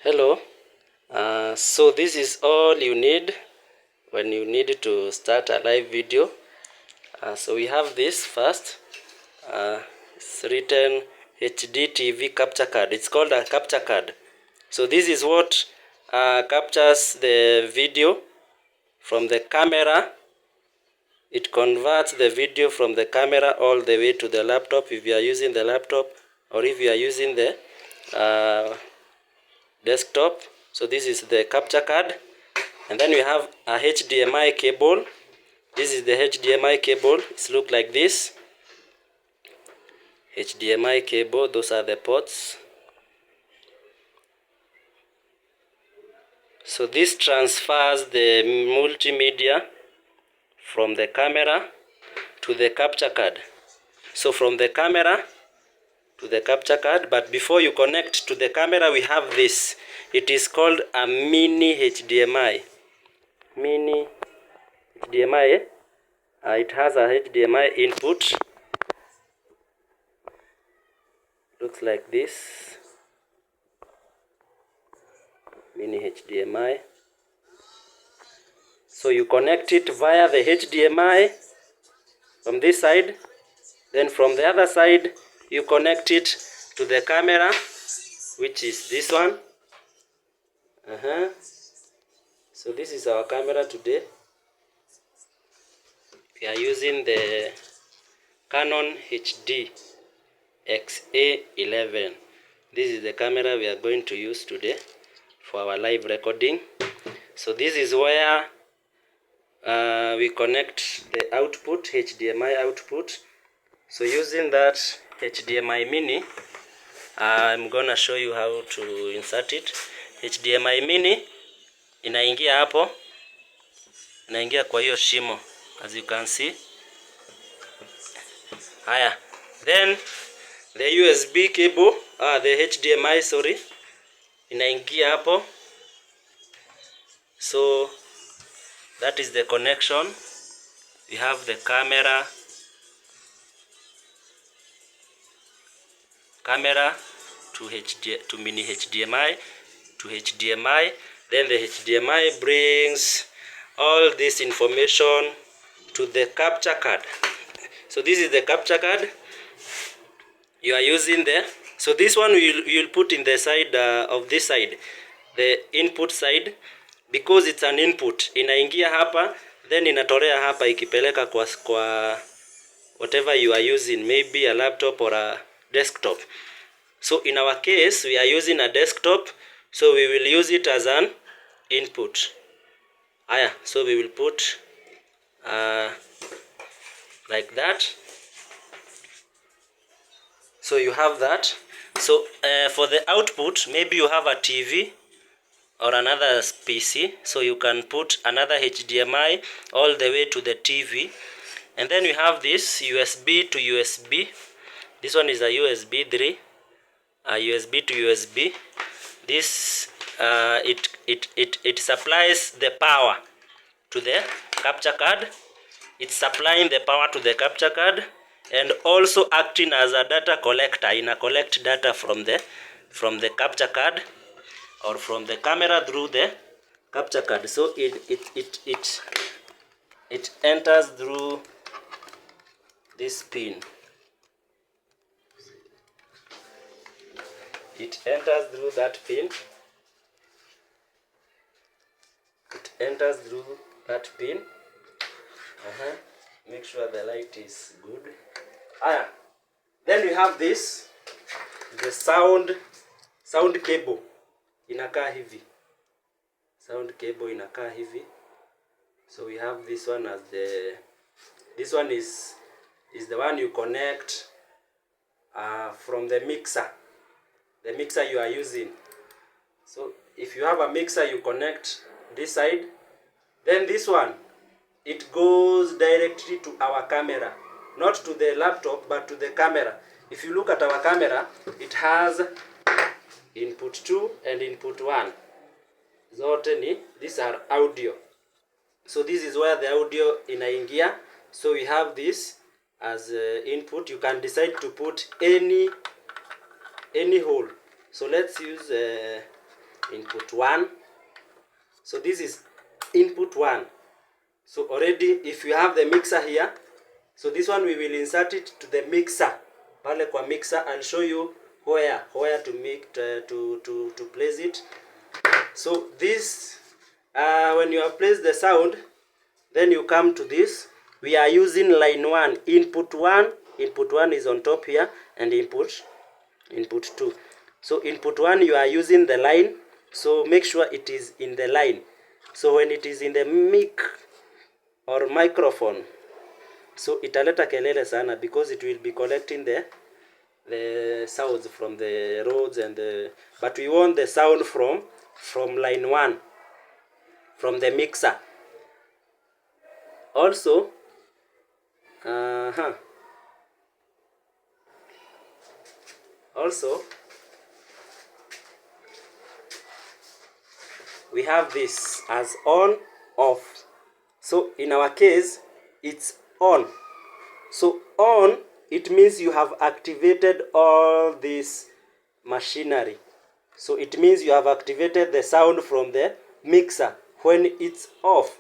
Hello. So this is all you need when you need to start a live video. So we have this first. It's written HD TV capture card. It's called a capture card. So this is what captures the video from the camera. It converts the video from the camera all the way to the laptop if you are using the laptop, or if you are using the desktop. So this is the capture card. And then we have a HDMI cable. This is the HDMI cable. It's look like this. HDMI cable, those are the ports. So this transfers the multimedia from the camera to the capture card. So from the camera to the capture card, but before you connect to the camera, we have this. It is called a mini HDMI. Mini HDMI. It has a HDMI input. Looks like this. Mini HDMI. So you connect it via the HDMI from this side. Then from the other side, you connect it to the camera, which is this one. So this is our camera today. We are using the Canon HD XA11. This is the camera we are going to use today for our live recording. So this is where we connect the output, HDMI output. So using that HDMI mini, I'm gonna show you how to insert it. HDMI mini inaingia hapo, inaingia kwa hiyo shimo, as you can see. Haya, then the USB cable, the HDMI, sorry, inaingia hapo. So that is the connection. We have the camera to mini HDMI to HDMI. Then the HDMI brings all this information to the capture card. So this is the capture card you are using there. So this one you'll put in the side of this side, the input side, because it's an input. Inaingia hapa, then inatorea hapa ikipeleka kwa whatever you are using, maybe a laptop or a desktop. So in our case, we are using a desktop, so we will use it as an input. So we will put like that. So you have that. So for the output, maybe you have a TV or another PC, so you can put another HDMI all the way to the TV. And then we have this USB to USB. This one is a USB 3, a USB to USB. This it supplies the power to the capture card. It's supplying the power to the capture card and also acting as a data collector. Collect data from the capture card or from the camera through the capture card. So it enters through this pin. It enters through that pin. It enters through that pin. Make sure the light is good. Then we have this, the sound cable. Inakaa hivi. Sound cable inakaa hivi. So we have this one as this one is the one you connect from the mixer. The mixer you are using. So if you have a mixer, you connect this side. Then this one, it goes directly to our camera. Not to the laptop, but to the camera. If you look at our camera, it has input 2 and input 1. These are audio. So this is where the audio inaingia. So we have this as input. You can decide to put any hole. So let's use input 1. So this is input 1. So already if you have the mixer here, so this one we will insert it to the mixer. Pale kwa mixer, I'll show you where to make to place it. So this when you have placed the sound, then you come to this. We are using line 1, input 1. Input 1 is on top here, and input 2. So input 1 you are using the line, so make sure it is in the line. So when it is in the mic or microphone, so italeta kelele sana because it will be collecting the sounds from the roads and but we want the sound from line 1, from the mixer. Also also we have this as on, off. So in our case it's on. So on, it means you have activated all this machinery. So it means you have activated the sound from the mixer. When it's off,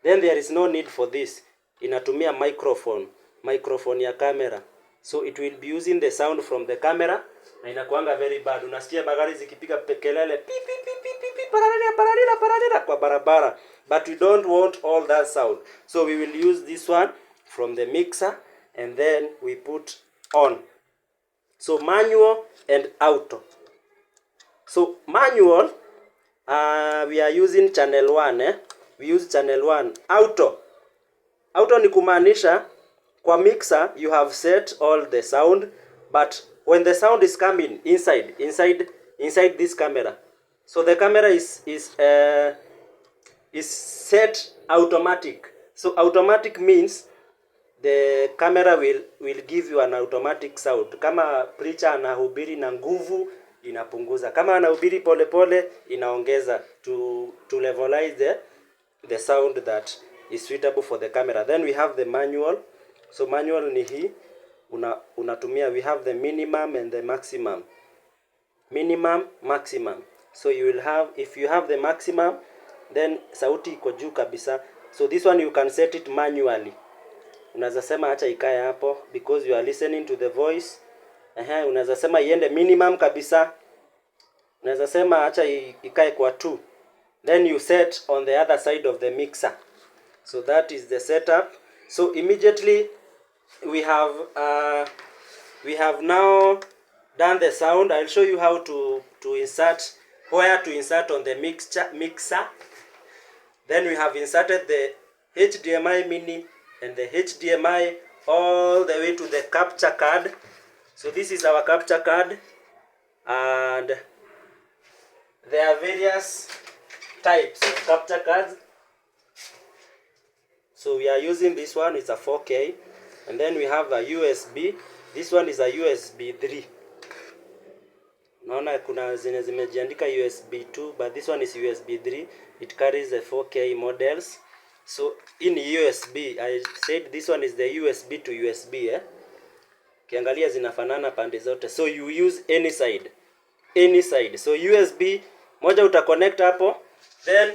then there is no need for this. Inatumia microphone ya camera. So it will be using the sound from the camera na inakuanga very bad. Unasikia magari zikipiga kelele pi pi pi pi pi pi pararira kwa barabara. But we don't want all that sound. So we will use this one from the mixer and then we put on. So manual and auto. So manual, we are using channel 1. We use channel 1. Auto ni kumaanisha kwa mixer you have set all the sound, but when the sound is coming inside this camera, so the camera is set automatic. So automatic means the camera will give you an automatic sound. Kama preacher anahubiri na nguvu, inapunguza. Kama anahubiri pole pole, inaongeza to levelize the sound that is suitable for the camera. Then we have the manual. So manual ni hii unatumia, we have the minimum and the maximum. Minimum, maximum. So you will have, if you have the maximum, then sauti iko juu kabisa. So this one you can set it manually. Unaweza sema acha ikae hapo because you are listening to the voice. Unaweza sema iende minimum kabisa. Unaweza sema acha ikae kwa 2. Then you set on the other side of the mixer. So that is the setup. So immediately we have now done the sound. I'll show you how to insert, where to insert on the mixer. Then we have inserted the HDMI mini and the HDMI all the way to the capture card. So this is our capture card, and there are various types of capture cards. So we are using this one, it's a 4K, and then we have a USB. This one is a USB 3. Naona kuna zine zimejiandika USB 2, but this one is USB 3. It carries the 4K models. So in USB, I said this one is the USB to USB. Kiangalia zinafanana pande zote. So you use any side. So USB moja uta connect hapo, then